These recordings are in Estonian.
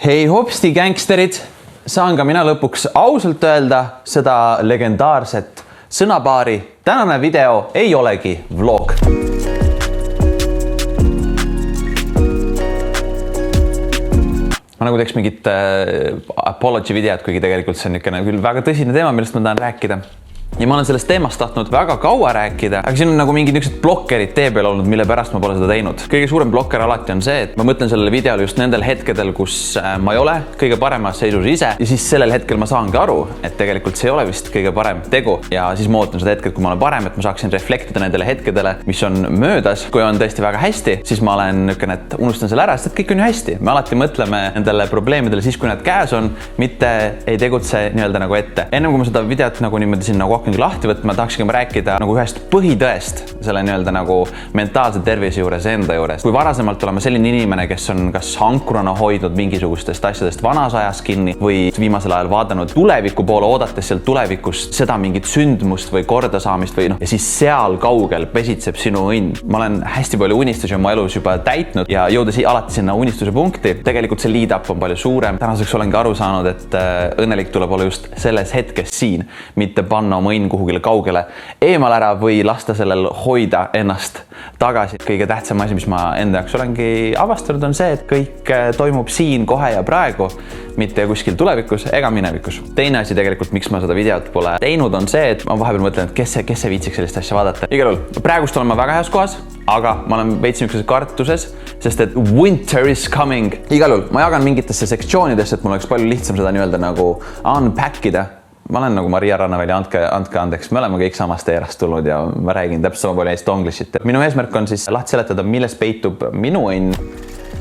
Hei hopsti gängsterid, saan ka mina lõpuks ausalt öelda seda legendaarset sõnapaari. Tänane video ei olegi vlog. Ma nagu teeks mingit apology videot, kuigi tegelikult see on küll väga tõsine teema, millest ma tahan rääkida. Ja ma olen sellest teemast tahtnud väga kaua rääkida, aga siin on nagu mingid niisugused blokkerid tee peal olnud, mille pärast ma pole seda teinud. Kõige suurem blokker alati on see, et ma mõtlen sellele videole just nendel hetkedel, kus ma ei ole kõige paremas seisus ise ja siis sellel hetkel ma saangi aru, et tegelikult see ei ole vist kõige parem tegu ja siis ma ootan seda hetket, kui ma olen parem, et ma saaksin reflektida nendele hetkedele, mis on möödas. Kui on tõesti väga hästi, siis ma olen niisugune, et unustan selle ära, sest kõik on ju hästi. Me alati mõtleme nendele probleemidele siis, kui nad käes on, mitte ei tegutse nii-öelda nagu ette. Enne kui ma seda videot nagu niimoodi siin nagu lahti võtma, tahaksin rääkida nagu ühest põhitõest selle nii-öelda nagu mentaalse tervise juures enda juures. Kui varasemalt olema selline inimene, kes on kas ankurana hoidnud mingisugustest asjadest vanas ajas kinni või viimasel ajal vaadanud tuleviku poole, oodates sealt tulevikust seda mingit sündmust või kordasaamist või ja siis seal kaugel pesitseb sinu õnn. Ma olen hästi palju unistusi oma elus juba täitnud ja jõudes alati sinna unistuse punkti. Tegelikult see lead up on palju suurem. Tänaseks olengi aru saanud, et õnnelik tuleb olla just selles hetkes siin, mitte panna oma õnn kuhugile kaugele eemal ära või lasta sellel hoida ennast tagasi. Kõige tähtsam asi, mis ma enda jaoks olengi avastanud, on see, et kõik toimub siin, kohe ja praegu, mitte kuskil tulevikus ega minevikus. Teine asi tegelikult, miks ma seda videot pole teinud, on see, et ma vahepeal mõtlen, et kes see viitsiks sellist asja vaadata. Igal juhul, praegust olen ma väga heas kohas, aga ma olen veits niisuguses kartuses, sest et winter is coming. Igal juhul, ma jagan mingitesse sektsioonidesse, et mul oleks palju lihtsam seda nii-öelda nagu unpackida. Ma olen nagu Maria Rannaväli, andke andeks, me oleme kõik samast eerast tulnud ja ma räägin täpselt sama palju Eesti onglishit. Minu eesmärk on siis lahti seletada, milles peitub minu õnn.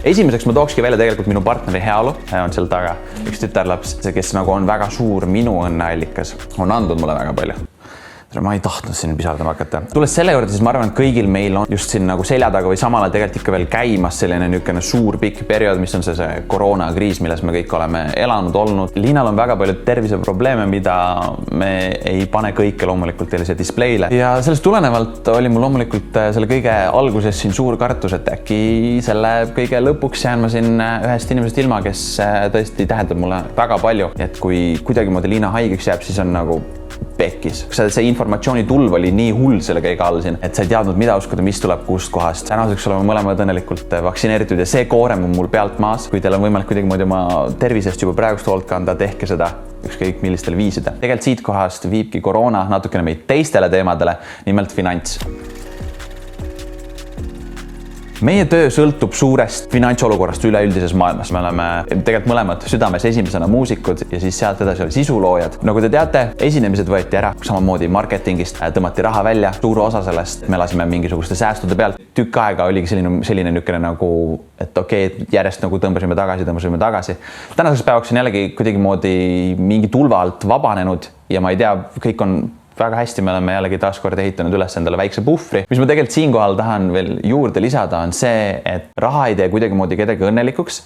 Esimeseks ma tookski välja tegelikult minu partneri heaolu, on seal taga üks tütarlaps, kes nagu on väga suur minu õnneallikas, on andnud mulle väga palju. Ma ei tahtnud siin pisardama hakata. Tulles selle juurde, siis ma arvan, et kõigil meil on just siin nagu selja taga või samal ajal tegelikult ikka veel käimas selline niisugune suur pikk periood, mis on see koroonakriis, milles me kõik oleme elanud olnud. Liinal on väga palju terviseprobleeme, mida me ei pane kõike loomulikult teile see displeile. Ja sellest tulenevalt oli mul loomulikult selle kõige alguses siin suur kartus, et äkki selle kõige lõpuks jään ma siin ühest inimesest ilma, kes tõesti tähendab mulle väga palju. Et kui kuidagimoodi Liina haigeks jääb, siis on nagu pekkis. See informatsiooni tulv oli nii hull selle kõige all siin, et sa ei teadnud, mida uskuda, mis tuleb kust kohast. Tänaseks oleme mõlemad õnnelikult vaktsineeritud ja see koorem on mul pealt maas. Kui teil on võimalik kuidagimoodi oma tervisest juba praegust hoolt kanda, tehke seda ükskõik millistel viisida. Tegelikult siit kohast viibki koroona natukene meid teistele teemadele, nimelt finants. Meie töö sõltub suurest finantsolukorrast üleüldises maailmas. Me oleme tegelikult mõlemad südames esimesena muusikud ja siis sealt edasi oli sisuloojad. Nagu te teate, esinemised võeti ära, samamoodi marketingist tõmmati raha välja. Suur osa sellest me lasime mingisuguste säästude pealt. Tükk aega oligi selline niisugune nagu, et okei, järjest nagu tõmbasime tagasi. Tänaseks päevaks on jällegi kuidagimoodi mingi tulva alt vabanenud ja ma ei tea, kõik on väga hästi, me oleme jällegi taaskord ehitanud üles endale väikse puhvri. Mis ma tegelikult siinkohal tahan veel juurde lisada, on see, et raha ei tee kuidagimoodi kedagi õnnelikuks,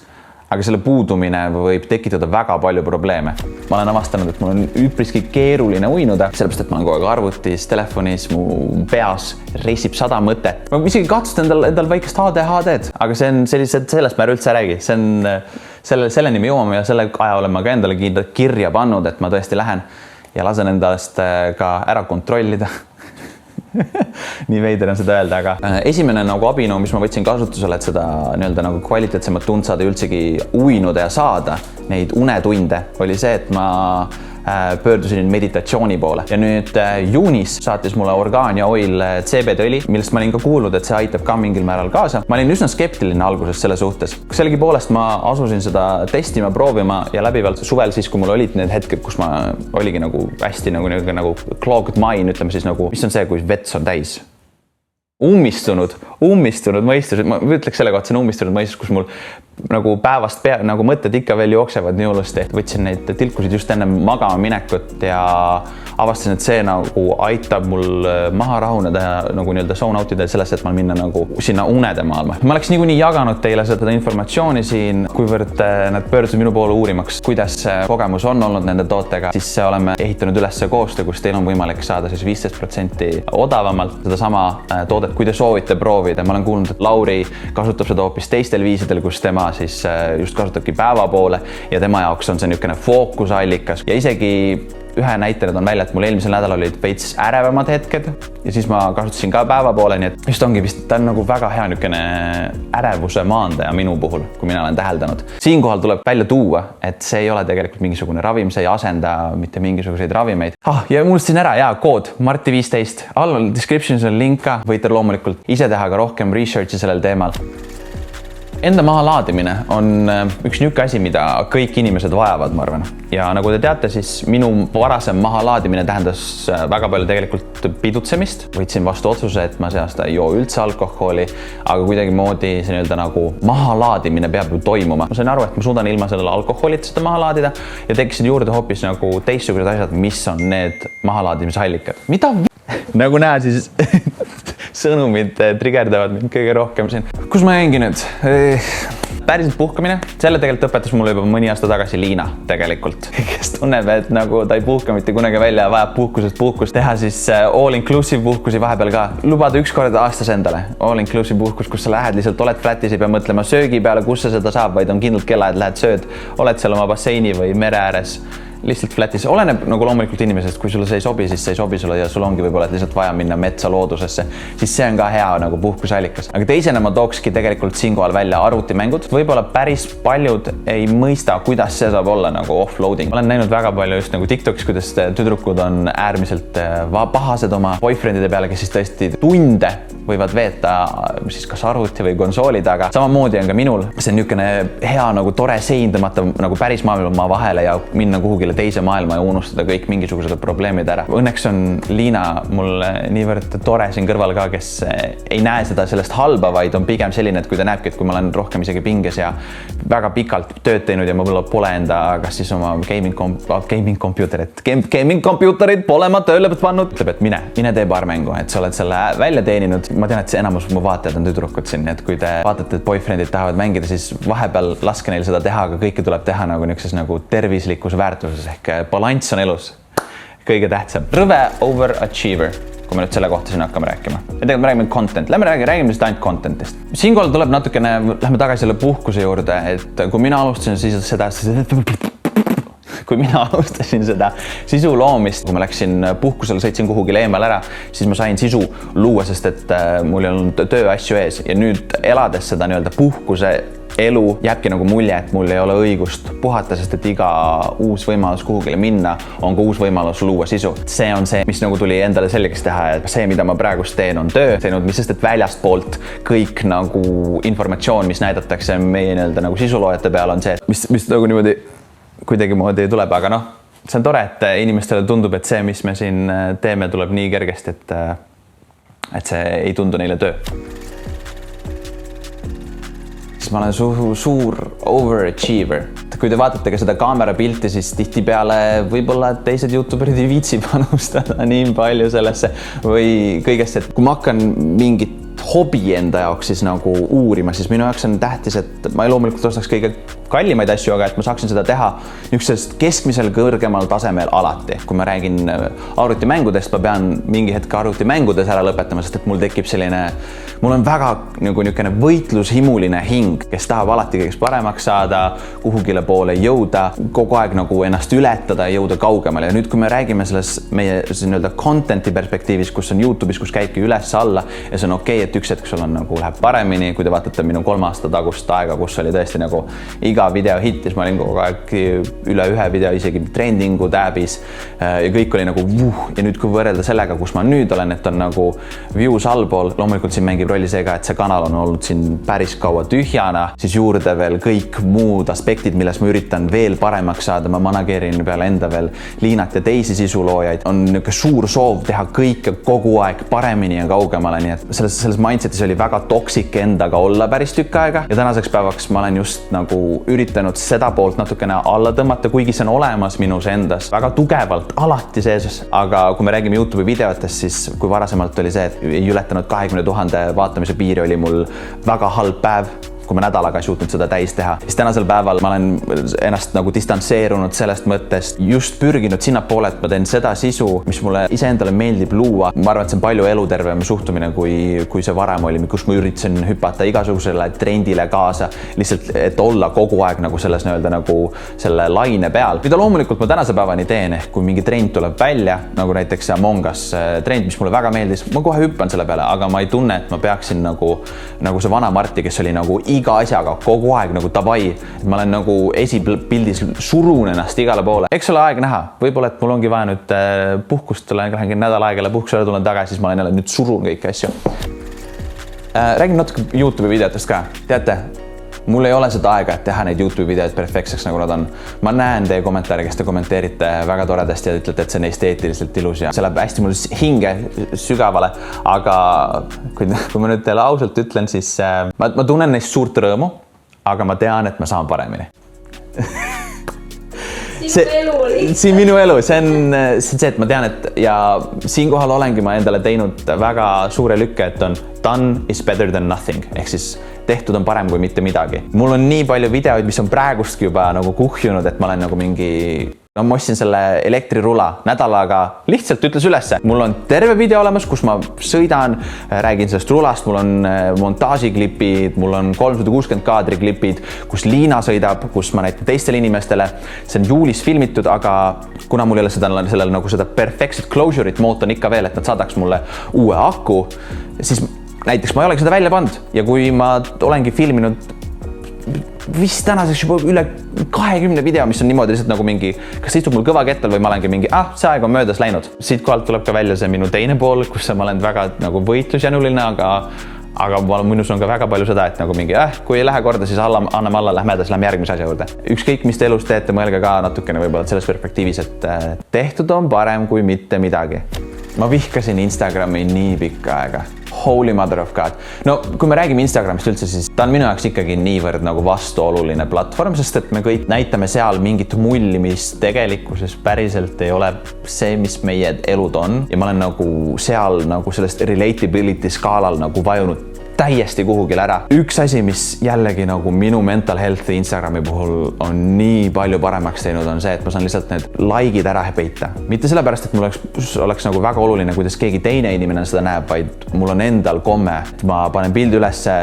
aga selle puudumine võib tekitada väga palju probleeme. Ma olen avastanud, et mul on üpriski keeruline uinuda, sellepärast, et ma olen kogu aeg arvutis, telefonis, mu peas reisib 100 mõtet. Ma isegi katsutan endal väikest ADHD-d, aga see on sellised, sellest ma üldse räägi. See on selleni me jõuame ja selle aja olen ma ka endale kirja pannud, et ma tõesti lähen ja lasen endast ka ära kontrollida. Nii veider on seda öelda, aga esimene nagu abinõu, mis ma võtsin kasutusele, et seda nii-öelda nagu kvaliteetsemat tund saada üldsegi uinuda ja saada neid unetunde, oli see, et ma pöördusin meditatsiooni poole. Ja nüüd juunis saatis mulle Orgaan ja Oil CBD-õli, millest ma olin ka kuulnud, et see aitab ka mingil määral kaasa. Ma olin üsna skeptiline alguses selle suhtes. Sellegi poolest ma asusin seda testima, proovima ja läbivalt suvel siis, kui mul olid need hetked, kus ma oligi nagu hästi nagu clogged mind, ütleme siis nagu, mis on see, kui vets on täis? Ummistunud mõistus, ma ütleks selle kohta, see on ummistunud mõistus, kus mul nagu päevast nagu mõtted ikka veel jooksevad nii hullusti. Võtsin neid tilkusid just enne magama minekut ja avastasin, et see nagu aitab mul maha rahuneda ja nagu nii-öelda zone out'ida sellest, et ma minna nagu sinna unede maailma. Ma oleks niikuinii jaganud teile seda informatsiooni siin, kuivõrd nad pöördusid minu poole uurimaks, kuidas kogemus on olnud nende tootega, siis oleme ehitanud üles koostöö, kus teil on võimalik saada siis 15% odavamalt seda sama toodet kui te soovite proovida, ma olen kuulnud, et Lauri kasutab seda hoopis teistel viisidel, kus tema siis just kasutabki päeva poole ja tema jaoks on see niisugune fookusallikas ja isegi ühe näitena on välja, et mul eelmisel nädalal olid veits ärevamad hetked ja siis ma kasutasin ka päeva poole, nii et just ongi vist, ta on nagu väga hea niisugune ärevuse maandaja minu puhul, kui mina olen täheldanud. Siinkohal tuleb välja tuua, et see ei ole tegelikult mingisugune ravim, see ei asenda mitte mingisuguseid ravimeid. Ja muustasin ära, kood Marti15, all descriptionis on link ka, võite loomulikult ise teha ka rohkem researchi sellel teemal. Enda mahalaadimine on üks niisugune asi, mida kõik inimesed vajavad, ma arvan. Ja nagu te teate, siis minu varasem mahalaadimine tähendas väga palju tegelikult pidutsemist. Võtsin vastu otsuse, et ma see aasta ei joo üldse alkoholi, aga kuidagi moodi see nii-öelda nagu mahalaadimine peab ju toimuma. Ma sain aru, et ma suudan ilma sellele alkoholita seda mahalaadida ja tekkisid juurde hoopis nagu teistsugused asjad, mis on need mahalaadimisallikad. Mida nagu näha siis sõnumid trigerdavad mind kõige rohkem siin. Kus ma jäingi nüüd? Päriselt puhkamine. Selle tegelikult õpetas mulle juba mõni aasta tagasi Liina tegelikult, kes tunneb, et nagu ta ei puhka mitte kunagi välja ja vajab puhkusest puhkust. Teha siis all-inclusive puhkusi vahepeal ka. Lubada üks kord aastas endale. All-inclusive puhkus, kus sa lähed, lihtsalt oled flatis, ei pea mõtlema söögi peale, kus sa seda saab, vaid on kindlalt kella, et lähed sööd. Oled seal oma basseini või mere ääres. Lihtsalt flatis. Oleneb nagu loomulikult inimesest, kui sulle see ei sobi, siis see ei sobi sulle ja sul ongi võib-olla lihtsalt vaja minna metsa loodusesse, siis see on ka hea nagu puhkusallikas. Aga teisena ma tookski tegelikult siinkohal välja arvutimängud. Võib-olla päris paljud ei mõista, kuidas see saab olla nagu offloading. Olen näinud väga palju just nagu TikTokis, kuidas tüdrukud on äärmiselt pahased oma boyfriendide peale, kes siis tõesti tunde võivad veeta siis kas arvuti või konsooli taga. Samamoodi on ka minul. See on niisugune hea nagu tore sein tõmmata nagu päris maailma vahele ja minna kuhugile teise maailma ja unustada kõik mingisugused probleemid ära. Õnneks on Liina mul niivõrd tore siin kõrval ka, kes ei näe seda sellest halba, vaid on pigem selline, et kui ta näebki, et kui ma olen rohkem isegi pinges ja väga pikalt tööd teinud ja ma pole enda kas siis oma gaming computerit pole ma tööle pannud, ütleb, et mine tee paar mängu, et sa oled selle välja teeninud. Ma tean, et see enamus mu vaatajad on tüdrukud siin, et kui te vaatate, et boyfriendid tahavad mängida, siis vahepeal laske neil seda teha, aga kõike tuleb teha nagu niisuguses nagu tervislikus väärtuses ehk balanss on elus kõige tähtsam. Rõve overachiever, kui me nüüd selle kohta siin hakkame rääkima. Ja tegelikult me räägime content, räägime just ainult contentist. Siinkohal tuleb natukene, lähme tagasi selle puhkuse juurde, et kui mina alustasin seda sisu loomist, kui ma läksin puhkusele, sõitsin kuhugile eemal ära, siis ma sain sisu luua, sest et mul ei olnud tööasju ees ja nüüd elades seda nii-öelda puhkuse elu jääbki nagu mulje, et mul ei ole õigust puhata, sest et iga uus võimalus kuhugile minna on ka uus võimalus luua sisu. See on see, mis nagu tuli endale selgeks teha, et see, mida ma praegust teen, on töö teinud, mis sest, et väljastpoolt kõik nagu informatsioon, mis näidatakse meie nii-öelda nagu sisuloojate peal on see, mis nagu niimoodi kuidagi moodi tuleb, aga see on tore, et inimestele tundub, et see, mis me siin teeme, tuleb nii kergesti, et see ei tundu neile töö. Siis ma olen suur overachiever. Kui te vaatate ka seda kaamera pilti, siis tihtipeale võib-olla teised YouTuberid ei viitsi panustada nii palju sellesse või kõigesse, et kui ma hakkan mingit hobi enda jaoks siis nagu uurima, siis minu jaoks on tähtis, et ma loomulikult ostaks kõige kallimaid asju, aga et ma saaksin seda teha niisugusest keskmisel kõrgemal tasemel alati. Kui ma räägin arvutimängudest, ma pean mingi hetk arvutimängudes ära lõpetama, sest et mul tekib mul on väga nagu niisugune võitlushimuline hing, kes tahab alati kõigest paremaks saada, kuhugile poole jõuda, kogu aeg nagu ennast ületada ja jõuda kaugemale. Ja nüüd, kui me räägime selles meie nii-öelda contenti perspektiivis, kus on YouTube'is, kus käibki üles-alla ja see on okei, et üks hetk sul on nagu läheb paremini, kui te vaatate minu 3 aasta tagust aega, kus oli tõesti nagu iga video hittis, ma olin kogu aeg üle ühe video isegi trendingu tääbis ja kõik oli nagu ja nüüd kui võrrelda sellega, kus ma nüüd olen, et on nagu views allpool, loomulikult siin mängib rolli see ka, et see kanal on olnud siin päris kaua tühjana, siis juurde veel kõik muud aspektid, milles ma üritan veel paremaks saada, ma manageerin peale enda veel Liinat ja teisi sisuloojaid, on niisugune suur soov teha kõike kogu aeg paremini ja kaugemale, nii et selles mindsetis oli väga toksik endaga olla päris tükk aega ja tänaseks päevaks ma olen just nagu üritanud seda poolt natukene alla tõmmata, kuigi see on olemas minus endas väga tugevalt alati sees, aga kui me räägime YouTube'i videotest, siis kui varasemalt oli see, et ei ületanud 20 000 vaatamise piiri, oli mul väga halb päev, kui ma nädalaga ei suutnud seda täis teha. Siis tänasel päeval ma olen ennast nagu distantseerunud sellest mõttest, just pürginud sinnapoole, et ma teen seda sisu, mis mulle iseendale meeldib luua. Ma arvan, et see on palju elutervem suhtumine, kui see varem oli, kus ma üritasin hüpata igasugusele trendile kaasa, lihtsalt, et olla kogu aeg nagu selles nagu selle laine peal. Mida loomulikult ma tänase päevani teen, ehk kui mingi trend tuleb välja, nagu näiteks see Among Us trend, mis mulle väga meeldis, ma kohe hüppan selle peale, aga ma ei tunne, et ma peaksin nagu see vana Marti, kes oli nagu iga asjaga kogu aeg nagu davai. Ma olen nagu esipildis surun ennast igale poole. Eks ole aeg näha. Võib-olla, et mul ongi vaja nüüd puhkust, lähen nädal aega puhkusele, tulen tagasi, siis ma olen jälle nüüd surun kõiki asju. Räägin natuke YouTube'i videotest ka. Teate, mul ei ole seda aega, et teha neid YouTube'i videoid perfektseks, nagu nad on. Ma näen teie kommentaare, kes te kommenteerite väga toredasti ja ütlete, et see on esteetiliselt ilus ja see läheb hästi mul hinge sügavale. Aga kui ma nüüd teile ausalt ütlen, siis ma tunnen neist suurt rõõmu, aga ma tean, et ma saan paremini. See minu elu, see on see, et ma tean, et ja siinkohal olengi ma endale teinud väga suure lükke, et on done is better than nothing, ehk siis tehtud on parem kui mitte midagi. Mul on nii palju videoid, mis on praegustki juba nagu kuhjunud, et ma olen nagu ma ostsin selle elektrirula nädalaga, lihtsalt ütles ülesse. Mul on terve video olemas, kus ma sõidan, räägin sellest rulast, mul on montaažiklipid, mul on 360 kaadri klipid, kus Liina sõidab, kus ma näitan teistele inimestele. See on juulis filmitud, aga kuna mul ei ole sellel nagu seda perfektset closure'it, ma ootan ikka veel, et nad saadaks mulle uue aku, siis näiteks ma ei olegi seda välja pannud ja kui ma olengi filminud vist tänaseks juba üle 20 video, mis on niimoodi lihtsalt nagu mingi, kas istub mul kõva kettal või ma olengi mingi, see aeg on möödas läinud. Siit kohalt tuleb ka välja see minu teine pool, kus ma olen väga nagu võitlusjänuline, aga minus on ka väga palju seda, et nagu mingi, kui ei lähe korda, siis anname alla, lähme edasi, lähme järgmise asja juurde. Ükskõik, mis te elus teete, mõelge ka natukene võib-olla selles perspektiivis, et tehtud on parem kui mitte midagi. Ma vihkasin Instagrami nii pikka aega. Holy mother of God. No, kui me räägime Instagramist üldse, siis ta on minu jaoks ikkagi niivõrd nagu vastuoluline platvorm, sest et me kõik näitame seal mingit mulli, mis tegelikkuses päriselt ei ole see, mis meie elud on. Ja ma olen nagu seal nagu sellest relatability skaalal nagu vajunud täiesti kuhugil ära. Üks asi, mis jällegi nagu minu mental health'i Instagrami puhul on nii palju paremaks teinud, on see, et ma saan lihtsalt need like'id ära peita. Mitte sellepärast, et mul oleks nagu väga oluline, kuidas keegi teine inimene seda näeb, vaid mul on endal komme. Ma panen pildi ülesse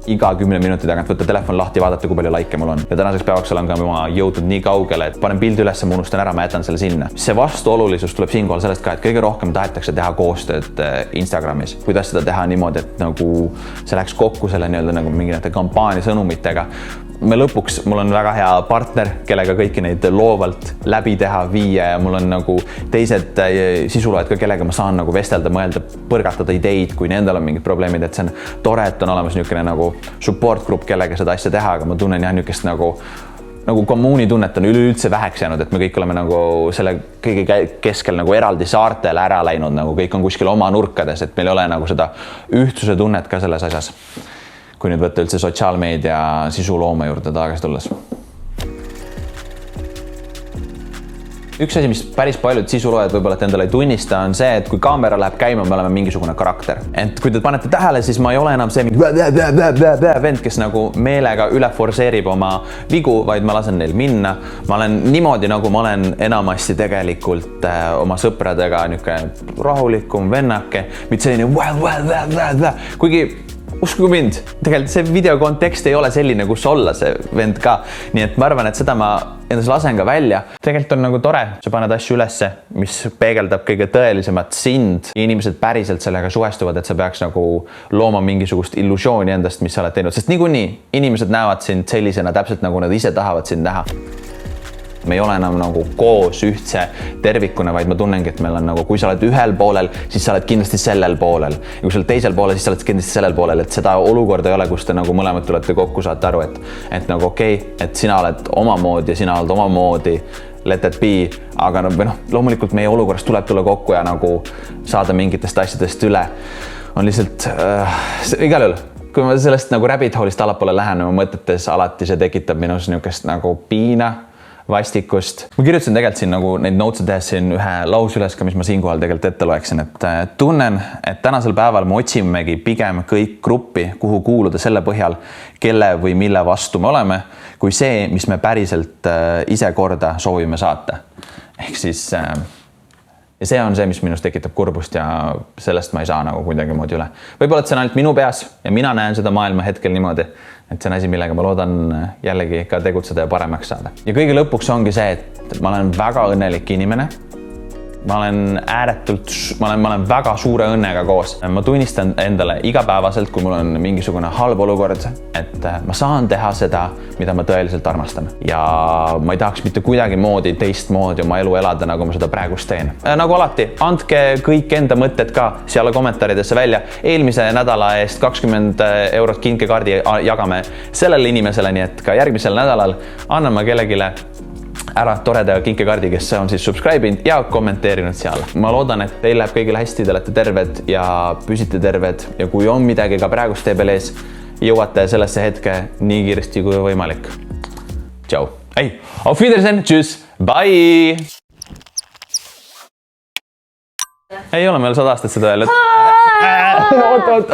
iga 10 minuti tagant, võtta telefon lahti ja vaadata, kui palju like mul on. Ja tänaseks päevaks olen ka ma jõudnud nii kaugele, et panen pildi ülesse, ma unustan ära, ma jätan selle sinna. See vastuolulisus tuleb siinkohal sellest ka, et kõige rohkem tahetakse teha koostööd Instagramis. Kuidas seda teha niimoodi, et nagu see läheks kokku selle nagu mingi kampaania sõnumitega. Me lõpuks, mul on väga hea partner, kellega kõiki neid loovalt läbi teha, viia ja mul on nagu teised sisuloed ka, kellega ma saan nagu vestelda, mõelda, põrgatada ideid, kui nendel on mingid probleemid, et see on tore, et on olemas niisugune nagu support group, kellega seda asja teha, aga ma tunnen jah niisugust nagu kommuuni tunnet on üleüldse väheks jäänud, et me kõik oleme nagu selle kõige keskel nagu eraldi saartele ära läinud, nagu kõik on kuskil oma nurkades, et meil ei ole nagu seda ühtsuse tunnet ka selles asjas. Kui nüüd võtta üldse sotsiaalmeedia sisuloome juurde tagasi tulles. Üks asi, mis päris paljud sisuloojad võib-olla endale ei tunnista, on see, et kui kaamera läheb käima, me oleme mingisugune karakter. Et kui te panete tähele, siis ma ei ole enam see vend, kes nagu meelega üle forseerib oma vigu, vaid ma lasen neil minna. Ma olen niimoodi, nagu ma olen enamasti tegelikult oma sõpradega niisugune rahulikum vennake, mitte selline kuigi uskuge mind, tegelikult see video kontekst ei ole selline, kus olla see vend ka. Nii et ma arvan, et seda ma endas lasen ka välja. Tegelikult on nagu tore, sa paned asju ülesse, mis peegeldab kõige tõelisemat sind. Inimesed päriselt sellega suhestuvad, et sa peaks nagu looma mingisugust illusiooni endast, mis sa oled teinud. Sest niikuinii inimesed näevad sind sellisena täpselt nagu nad ise tahavad sind näha. Me ei ole enam nagu koos ühtse tervikuna, vaid ma tunnengi, et meil on nagu, kui sa oled ühel poolel, siis sa oled kindlasti sellel poolel. Ja kui sa oled teisel poolel, siis sa oled kindlasti sellel poolel, et seda olukorda ei ole, kus te nagu mõlemad tulete kokku, saate aru, et nagu okei, et sina oled omamoodi ja sina oled omamoodi, let it be, aga loomulikult meie olukorras tuleb tulla kokku ja nagu saada mingitest asjadest üle. On lihtsalt igal juhul. Kui ma sellest nagu rabbit hole'ist allapoole lähen oma mõtetes, alati see tekitab minus niisugust nagu piina. vastikust. Ma kirjutasin tegelikult siin nagu neid notes'e tehes siin ühe lause üles ka, mis ma siinkohal tegelikult ette loeksin, et tunnen, et tänasel päeval me otsimegi pigem kõik gruppi, kuhu kuuluda selle põhjal, kelle või mille vastu me oleme, kui see, mis me päriselt ise korda soovime saata. Ehk siis ja see on see, mis minust tekitab kurbust ja sellest ma ei saa nagu kuidagi moodi üle. Võib-olla, et see on ainult minu peas ja mina näen seda maailma hetkel niimoodi, et see on asi, millega ma loodan jällegi ka tegutseda ja paremaks saada. Ja kõige lõpuks ongi see, et ma olen väga õnnelik inimene. Ma olen väga suure õnnega koos. Ma tunnistan endale igapäevaselt, kui mul on mingisugune halb olukord, et ma saan teha seda, mida ma tõeliselt armastan. Ja ma ei tahaks mitte kuidagi moodi, teistmoodi oma elu elada, nagu ma seda praegust teen. Nagu alati, andke kõik enda mõtted ka seal kommentaaridesse välja. Eelmise nädala eest 20 eurot kinkekaardi jagame sellele inimesele, nii et ka järgmisel nädalal anname kellegile ära toreda kinkekaardi, kes on siis subscribe'inud ja kommenteerinud seal. Ma loodan, et teil läheb kõigil hästi, te olete terved ja püsite terved ja kui on midagi ka praegust tee peal ees, jõuate sellesse hetke nii kiiresti kui võimalik. Tšau! Ei, auf Wiedersehen, tschüss, bye! Ei ole meil 100 aastat seda öelnud. Oot.